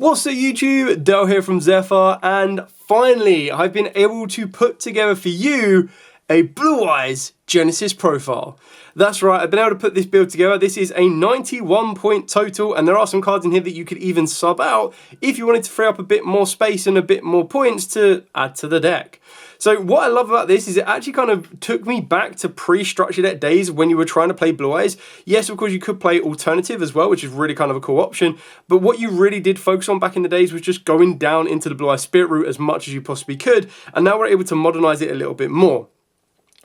What's up YouTube, Dale here from Zephyr, and finally I've been able to put together for you a Blue Eyes Genesys profile. That's right, I've been able to put this build together. This is a 91 point total, and there are some cards in here that you could even sub out if you wanted to free up a bit more space and a bit more points to add to the deck. So what I love about this is it actually kind of took me back to pre-structured deck days when you were trying to play Blue Eyes. Yes, of course, you could play alternative as well, which is really kind of a cool option. But what you really did focus on back in the days was just going down into the Blue Eyes Spirit route as much as you possibly could. And now we're able to modernize it a little bit more.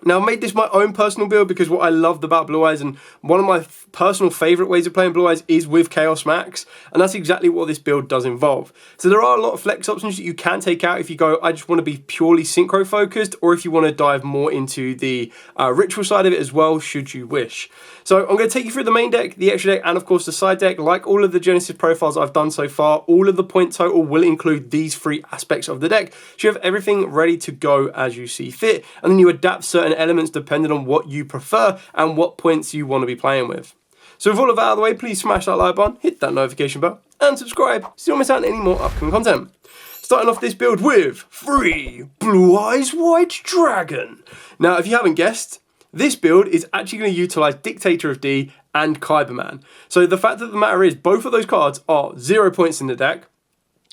Now, I made this my own personal build because what I loved about Blue Eyes, and one of my personal favourite ways of playing Blue Eyes is with Chaos Max, and that's exactly what this build does involve. So there are a lot of flex options that you can take out if you go, I just want to be purely synchro focused, or if you want to dive more into the ritual side of it as well, should you wish. So I'm going to take you through the main deck, the extra deck, and of course the side deck. Like all of the Genesys profiles I've done so far, all of the point total will include these three aspects of the deck. So you have everything ready to go as you see fit, and then you adapt certain elements depending on what you prefer and what points you want to be playing with. So with all of that out of the way, please smash that like button, hit that notification bell, and subscribe so you don't miss out on any more upcoming content. Starting off this build with free Blue Eyes White Dragon. Now, if you haven't guessed, this build is actually going to utilize Dictator of D and Kyberman. So the fact of the matter is, both of those cards are 0 points in the deck.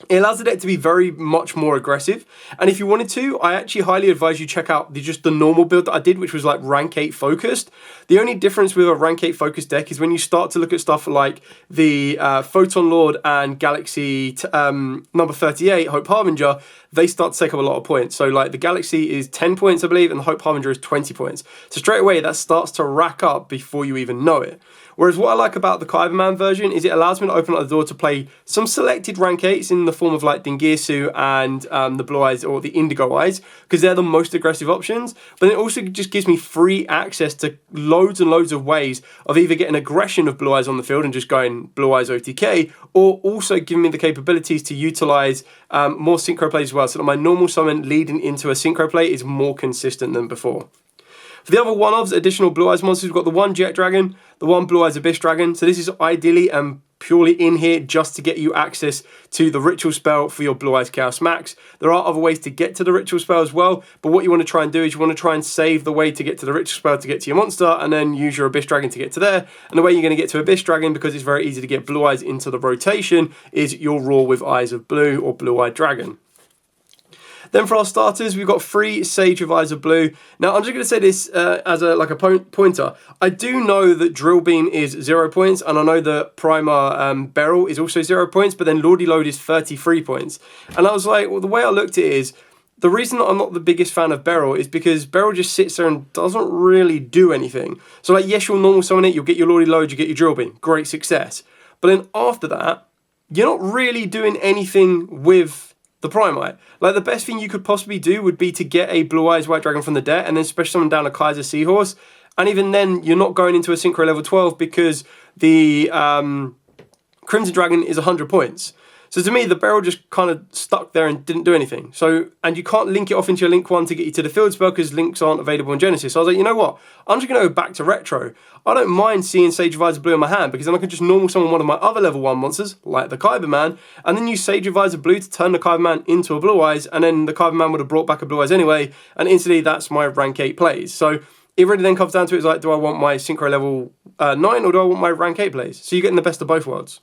It allows the deck to be very much more aggressive, and if you wanted to, I actually highly advise you check out just the normal build that I did, which was like rank 8 focused. The only difference with a rank 8 focused deck is when you start to look at stuff like the Photon Lord and Galaxy number 38, Hope Harbinger, they start to take up a lot of points. So like the Galaxy is 10 points, I believe, and the Hope Harbinger is 20 points. So straight away, that starts to rack up before you even know it. Whereas what I like about the Kyberman version is it allows me to open up the door to play some selected rank 8s in the form of like Dingirsu and the Blue Eyes or the Indigo Eyes, because they're the most aggressive options. But it also just gives me free access to loads and loads of ways of either getting aggression of Blue Eyes on the field and just going Blue Eyes OTK, or also giving me the capabilities to utilize more synchro plays as well, so that my normal summon leading into a synchro play is more consistent than before. For the other one-offs, additional Blue Eyes monsters, we've got the one Jet Dragon, the one Blue Eyes Abyss Dragon. So this is ideally and purely in here just to get you access to the ritual spell for your Blue Eyes Chaos Max. There are other ways to get to the ritual spell as well, but what you want to try and do is you want to try and save the way to get to the ritual spell to get to your monster, and then use your Abyss Dragon to get to there. And the way you're going to get to Abyss Dragon, because it's very easy to get Blue Eyes into the rotation, is your Raw with Eyes of Blue or Blue Eyed Dragon. Then for our starters, we've got 3 Sage of Eyes of Blue. Now, I'm just going to say this as a pointer. I do know that Drill Beam is 0 points, and I know that Primer Beryl is also 0 points, but then Lordy Load is 33 points. And I was like, well, the way I looked at it is, the reason that I'm not the biggest fan of Beryl is because Beryl just sits there and doesn't really do anything. So like, yes, you'll normal summon it, you'll get your Lordy Load, you get your Drill Beam, great success. But then after that, you're not really doing anything with the Primite. Like, the best thing you could possibly do would be to get a Blue Eyes White Dragon from the deck and then special summon down a Kaiser Seahorse. And even then, you're not going into a Synchro level 12 because the Crimson Dragon is 100 points. So to me, the Beryl just kind of stuck there and didn't do anything. So, and you can't link it off into your Link 1 to get you to the field spell because links aren't available in Genesys. So I was like, you know what? I'm just going to go back to retro. I don't mind seeing Sage of Eyes of Blue in my hand, because then I can just normal summon one of my other level 1 monsters, like the Kyberman, and then use Sage of Eyes of Blue to turn the Kyberman into a Blue Eyes, and then the Kyberman would have brought back a Blue Eyes anyway, and instantly that's my rank 8 plays. So it really then comes down to, it's like, do I want my Synchro level 9 or do I want my rank 8 plays? So you're getting the best of both worlds.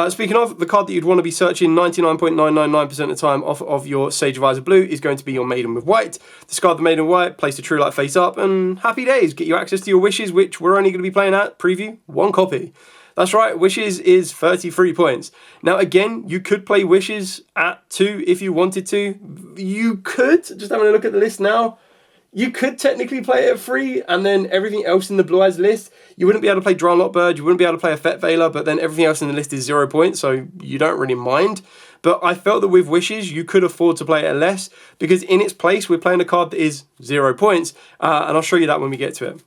Speaking of, the card that you'd want to be searching 99.999% of the time off of your Sage of Eyes of Blue is going to be your Maiden with White. Discard the Maiden with White, place the True Light face up, and happy days. Get you access to your Wishes, which we're only going to be playing at preview 1 copy. That's right, Wishes is 33 points. Now again, you could play Wishes at 2 if you wanted to. You could, just having a look at the list now, you could technically play it at 3, and then everything else in the Blue Eyes list, you wouldn't be able to play Drownlock Bird, you wouldn't be able to play a Fet Veiler, but then everything else in the list is 0 points, so you don't really mind. But I felt that with Wishes, you could afford to play it at less, because in its place, we're playing a card that is 0 points, and I'll show you that when we get to it.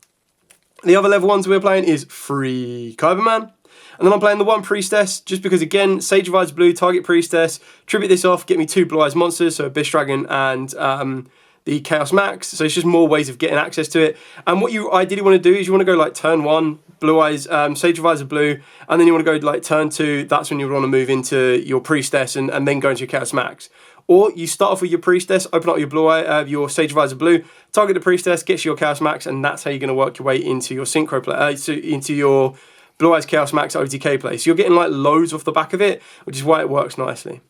The other level ones we're playing is free Kyberman. And then I'm playing the one Priestess, just because, again, Sage of Eyes Blue, target Priestess, tribute this off, get me 2 Blue Eyes monsters, so Abyss Dragon and the Chaos Max, so it's just more ways of getting access to it. And what you ideally want to do is you want to go like turn 1, Blue Eyes, Sage Advisor Blue, and then you want to go like turn 2, that's when you want to move into your Priestess and then go into your Chaos Max. Or you start off with your Priestess, open up your Blue Eye, your Sage Advisor Blue, target the Priestess, gets you your Chaos Max, and that's how you're going to work your way into your Synchro play, into your Blue Eyes Chaos Max OTK play. So you're getting like loads off the back of it, which is why it works nicely.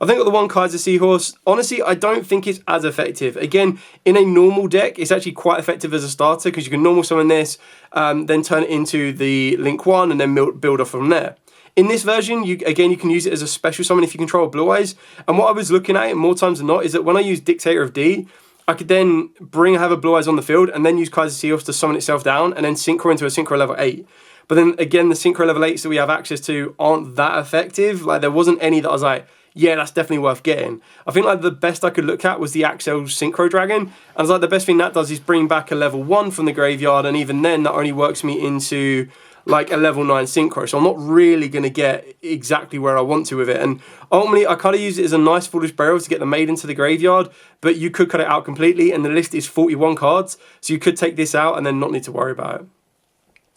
I think the one Kaiser Seahorse, honestly, I don't think it's as effective. Again, in a normal deck, it's actually quite effective as a starter because you can normal summon this, then turn it into the Link 1 and then build off from there. In this version, you can use it as a special summon if you control Blue Eyes. And what I was looking at it more times than not is that when I use Dictator of D, I could then have a Blue Eyes on the field and then use Kaiser Seahorse to summon itself down and then Synchro into a Synchro level 8. But then again, the Synchro level 8s that we have access to aren't that effective. Like there wasn't any that I was like, yeah, that's definitely worth getting. I think like the best I could look at was the Axel Synchro Dragon. And I was like, the best thing that does is bring back a level 1 from the graveyard. And even then, that only works me into like a level 9 Synchro. So I'm not really going to get exactly where I want to with it. And ultimately, I kind of use it as a nice Foolish Burial to get the maid into the graveyard. But you could cut it out completely. And the list is 41 cards. So you could take this out and then not need to worry about it.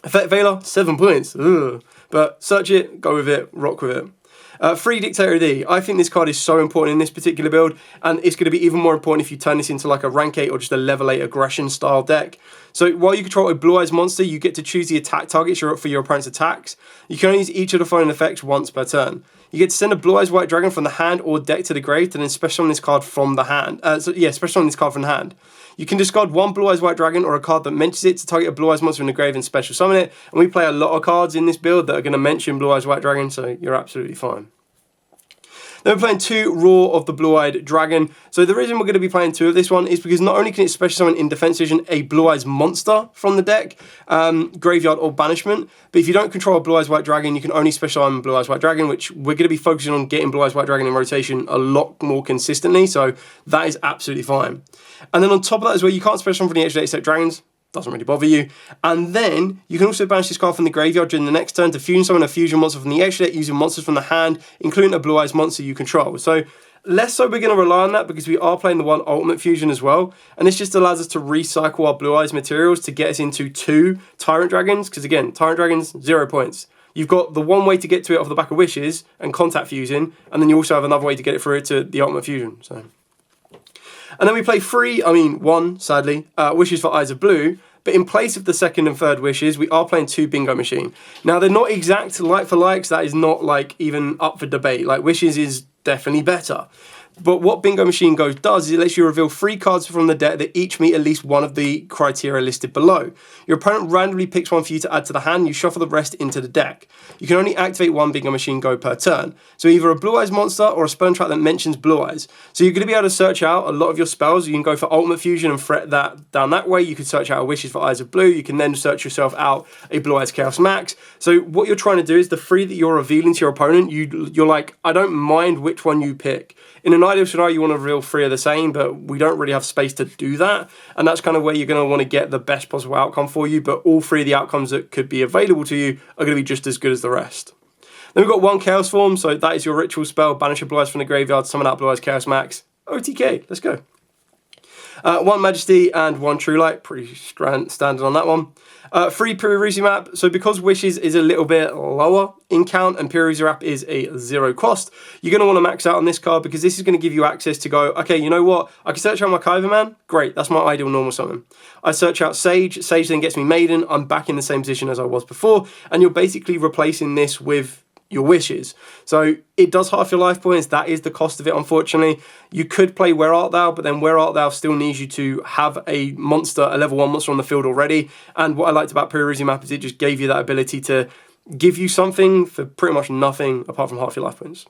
Effect Veiler, 7 points. Ugh. But search it, go with it, rock with it. Free Dictator D. I think this card is so important in this particular build, and it's going to be even more important if you turn this into like a rank 8 or just a level 8 aggression style deck. So while you control a Blue Eyes monster, you get to choose the attack targets for your opponent's attacks. You can only use each of the following effects once per turn. You get to send a Blue Eyes White Dragon from the hand or deck to the grave, and then special summon this card from the hand. Special summon this card from the hand. You can discard one Blue Eyes White Dragon or a card that mentions it to target a Blue Eyes monster in the grave and special summon it. And we play a lot of cards in this build that are going to mention Blue Eyes White Dragon, so you're absolutely fine. Then we're playing 2 Roar of the Blue-Eyed Dragon. So the reason we're going to be playing 2 of this one is because not only can it special summon in Defense Vision a Blue Eyes monster from the deck, Graveyard or Banishment, but if you don't control a Blue Eyes White Dragon, you can only special summon Blue Eyes White Dragon, which we're going to be focusing on getting Blue Eyes White Dragon in rotation a lot more consistently, so that is absolutely fine. And then on top of that as well, you can't special summon from the extra deck set dragons. Doesn't really bother you. And then you can also banish this card from the graveyard during the next turn to fusion summon a fusion monster from the extra deck using monsters from the hand, including a Blue Eyes monster you control. So less so we're going to rely on that because we are playing the 1 Ultimate Fusion as well. And this just allows us to recycle our Blue Eyes materials to get us into 2 Tyrant Dragons. Because again, Tyrant Dragons, 0 points. You've got the one way to get to it off the back of Wishes and Contact Fusing, and then you also have another way to get it through it to the Ultimate Fusion. So. And then we play 1, sadly, Wishes for Eyes of Blue. But in place of the 2nd and 3rd Wishes, we are playing 2 Bingo Machine. Now, they're not exact like for likes. That is not like even up for debate. Like Wishes is definitely better. But what Bingo Machine does is it lets you reveal 3 cards from the deck that each meet at least one of the criteria listed below. Your opponent randomly picks one for you to add to the hand, and you shuffle the rest into the deck. You can only activate 1 Bingo Machine per turn. So either a Blue Eyes monster or a spell trap that mentions Blue Eyes. So you're going to be able to search out a lot of your spells. You can go for Ultimate Fusion and threat that down that way. You could search out a Wishes for Eyes of Blue. You can then search yourself out a Blue Eyes Chaos Max. So what you're trying to do is the 3 that you're revealing to your opponent, you're like, I don't mind which one you pick. In an ideal scenario, you want to reveal 3 of the same, but we don't really have space to do that. And that's kind of where you're going to want to get the best possible outcome for you, but all 3 of the outcomes that could be available to you are going to be just as good as the rest. Then we've got 1 Chaos Form, so that is your ritual spell. Banish a Blue Eyes from the graveyard, summon out Blue Eyes Chaos Max. OTK, let's go. 1 Majesty and 1 True Light, pretty standard on that one. 3 Pyrrhusi Map, so because Wishes is a little bit lower in count and Pyrrhusi Map is a 0 cost, you're going to want to max out on this card because this is going to give you access to go, okay, you know what, I can search out my Kyberman, great, that's my ideal normal summon. I search out Sage, Sage then gets me Maiden, I'm back in the same position as I was before, and you're basically replacing this with your Wishes. So it does half your life points. That is the cost of it, unfortunately. You could play Where Art Thou, but then Where Art Thou still needs you to have a monster, a level 1 monster on the field already. And what I liked about Pyrrhusi Map is it just gave you that ability to give you something for pretty much nothing apart from half your life points.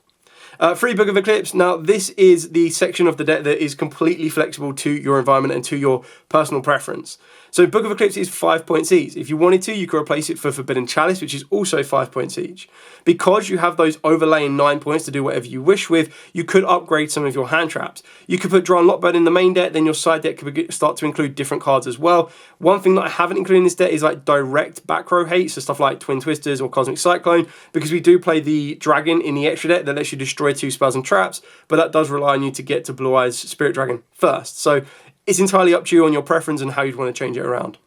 3 Book of Eclipse. Now, this is the section of the deck that is completely flexible to your environment and to your personal preference. So Book of Eclipse is 5 points each. If you wanted to, you could replace it for Forbidden Chalice, which is also 5 points each. Because you have those overlaying 9 points to do whatever you wish with, you could upgrade some of your hand traps. You could put Draw and Lockbird in the main deck, then your side deck could start to include different cards as well. One thing that I haven't included in this deck is like direct back row hate, so stuff like Twin Twisters or Cosmic Cyclone, because we do play the Dragon in the extra deck that lets you destroy 2 spells and traps, but that does rely on you to get to Blue Eyes Spirit Dragon first. So It's entirely up to you on your preference and how you'd want to change it around.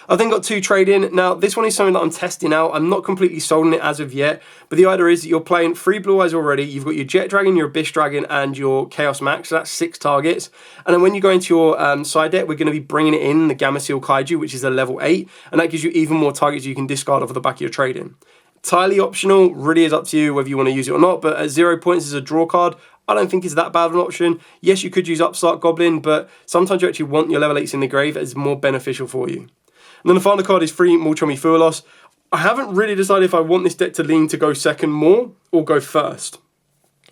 I've then got 2 trade-in. Now, this one is something that I'm testing out. I'm not completely sold on it as of yet, but the idea is that you're playing 3 Blue Eyes already. You've got your Jet Dragon, your Abyss Dragon, and your Chaos Max, so that's 6 targets. And then when you go into your side deck, we're going to be bringing it in the Gamma Seal Kaiju, which is a level 8, and that gives you even more targets you can discard off the back of your trade-in. Entirely optional, really is up to you whether you want to use it or not, but at 0 points as a draw card, I don't think it's that bad of an option. Yes, you could use Upstart Goblin, but sometimes you actually want your level 8s in the grave as more beneficial for you. And then the final card is 3 Mulchomi Fuelos. I haven't really decided if I want this deck to lean to go second more or go first.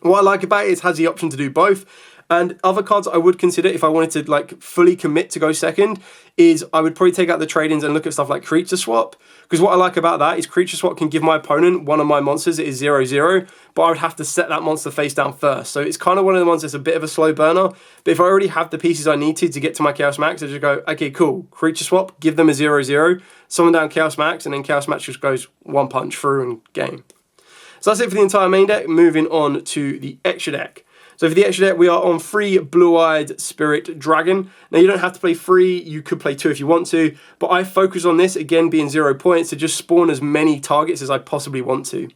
What I like about it is it has the option to do both. And other cards I would consider if I wanted to like fully commit to go second is I would probably take out the trade-ins and look at stuff like Creature Swap. Because what I like about that is Creature Swap can give my opponent one of my monsters that is 0/0, but I would have to set that monster face down first. So it's kind of one of the ones that's a bit of a slow burner. But if I already have the pieces I need to get to my Chaos Max, I just go, okay, cool, Creature Swap, give them a 0/0, summon down Chaos Max, and then Chaos Max just goes one punch through and game. So that's it for the entire main deck. Moving on to the extra deck. So for the extra deck, we are on 3 Blue-Eyed Spirit Dragon. Now, you don't have to play 3. You could play 2 if you want to. But I focus on this, again, being 0 points, to just spawn as many targets as I possibly want to.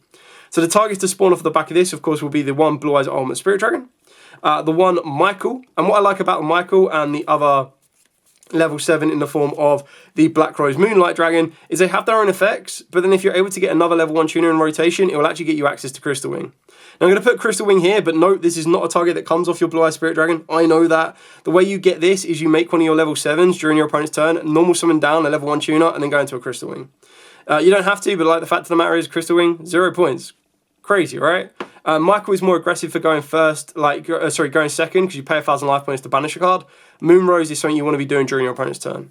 So the targets to spawn off the back of this, of course, will be the 1 Blue-Eyed Ultimate Spirit Dragon, the 1 Michael. And what I like about Michael and the other level 7 in the form of the Black Rose Moonlight Dragon is they have their own effects, but then if you're able to get another level 1 tuner in rotation, it will actually get you access to Crystal Wing. Now, I'm going to put Crystal Wing here, but note this is not a target that comes off your Blue-Eyed Spirit Dragon. I know that. The way you get this is you make one of your level 7s during your opponent's turn, normal summon down a level 1 tuner, and then go into a Crystal Wing. You don't have to, but like the fact of the matter is Crystal Wing, 0 points. Crazy, right? Michael is more aggressive for going first, going second, because you pay 1,000 life points to banish a card. Moonrose is something you want to be doing during your opponent's turn.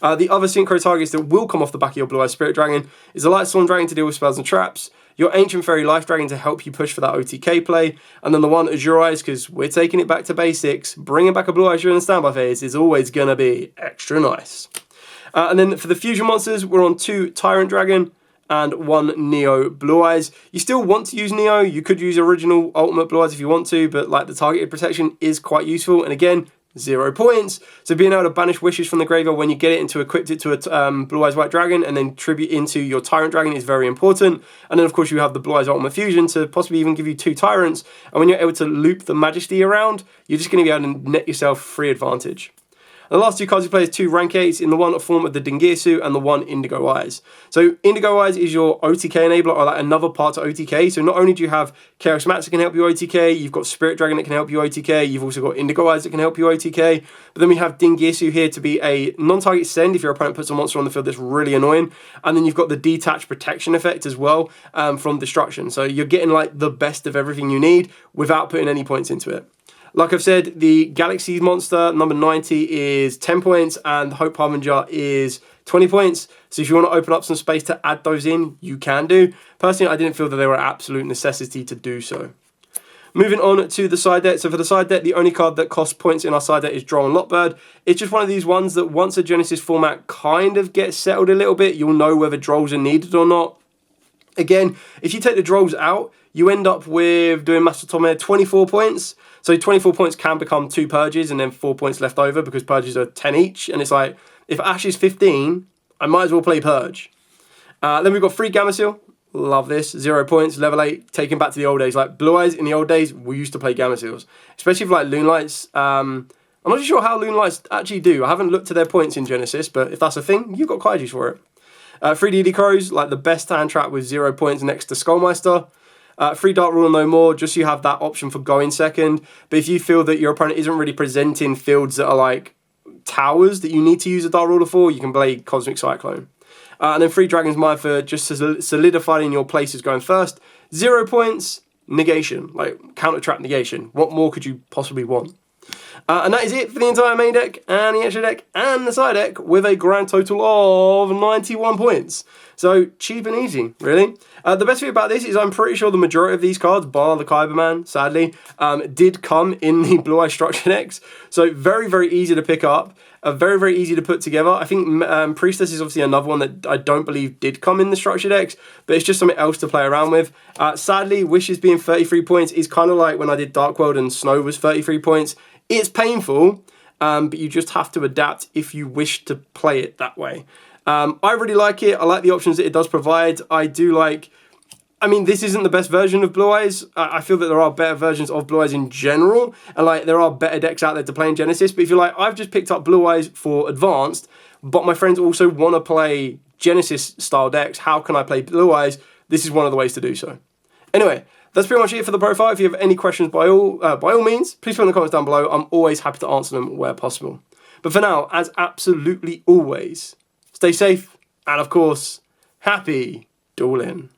The other synchro targets that will come off the back of your Blue-Eyed Spirit Dragon is the Lightstorm Dragon to deal with spells and traps, your Ancient Fairy Life Dragon to help you push for that OTK play, and then the 1 Azure Eyes, because we're taking it back to basics. Bringing back a Blue Eyes during the standby phase is always going to be extra nice. And then for the fusion monsters, we're on 2 Tyrant Dragon and 1 Neo Blue Eyes. You still want to use Neo. You could use original Ultimate Blue Eyes if you want to, but like the targeted protection is quite useful. And again, 0 points. So being able to banish wishes from the graveyard when you get it and to equip it to a Blue Eyes White Dragon and then tribute into your Tyrant Dragon is very important. And then of course you have the Blue Eyes Ultimate Fusion to possibly even give you 2 Tyrants. And when you're able to loop the Majesty around, you're just going to be able to net yourself free advantage. The last 2 cards you play is 2 rank 8s in the one form of the Dingisu and the 1 Indigo Eyes. So Indigo Eyes is your OTK enabler, or like another part to OTK. So not only do you have Chaos Max that can help you OTK, you've got Spirit Dragon that can help you OTK, you've also got Indigo Eyes that can help you OTK. But then we have Dingisu here to be a non-target send if your opponent puts a monster on the field that's really annoying. And then you've got the detached protection effect as well from destruction. So you're getting like the best of everything you need without putting any points into it. Like I've said, the Galaxy monster, number 90, is 10 points, and Hope Harbinger is 20 points. So if you want to open up some space to add those in, you can do. Personally, I didn't feel that they were an absolute necessity to do so. Moving on to the side deck. So for the side deck, the only card that costs points in our side deck is Droll and Lockbird. It's just one of these ones that once a Genesys format kind of gets settled a little bit, you'll know whether Drolls are needed or not. Again, if you take the Drolls out, you end up with doing Master Tome 24 points. So 24 points can become 2 Purges and then 4 points left over because Purges are 10 each. And it's like, if Ash is 15, I might as well play Purge. Then we've got 3 Gamma Seal. Love this. 0 points, level 8, taken back to the old days. Like Blue Eyes in the old days, we used to play Gamma Seals. Especially for like Loonlights. I'm not too sure how Loonlights actually do. I haven't looked at their points in Genesys, but if that's a thing, you've got Kaijus for it. 3 DD Crows, like the best hand trap with 0 points next to Skullmeister. 3 Dark Rule no more, just so you have that option for going second. But if you feel that your opponent isn't really presenting fields that are like towers that you need to use a Dark Ruler for, you can play Cosmic Cyclone. And then 3 Dragon's Mind for just solidifying your places going first. 0 points, negation, like counter trap negation. What more could you possibly want? And that is it for the entire main deck and the extra deck and the side deck with a grand total of 91 points. So cheap and easy, really. The best thing about this is I'm pretty sure the majority of these cards, bar the Kyberman, sadly, did come in the Blue Eye Structure decks. So very, very easy to pick up. Very, very easy to put together. I think Priestess is obviously another one that I don't believe did come in the structure decks, but it's just something else to play around with. Sadly, Wishes being 33 points is kind of like when I did Dark World and Snow was 33 points. It's painful, but you just have to adapt if you wish to play it that way. I really like it. I like the options that it does provide. I do like... I mean, this isn't the best version of Blue Eyes. I feel that there are better versions of Blue Eyes in general, and like there are better decks out there to play in Genesys. But if you're like, I've just picked up Blue Eyes for Advanced, but my friends also want to play Genesys style decks, how can I play Blue Eyes? This is one of the ways to do so. Anyway, that's pretty much it for the profile. If you have any questions, by all means, please put in the comments down below. I'm always happy to answer them where possible. But for now, as absolutely always, stay safe, and of course, happy dueling.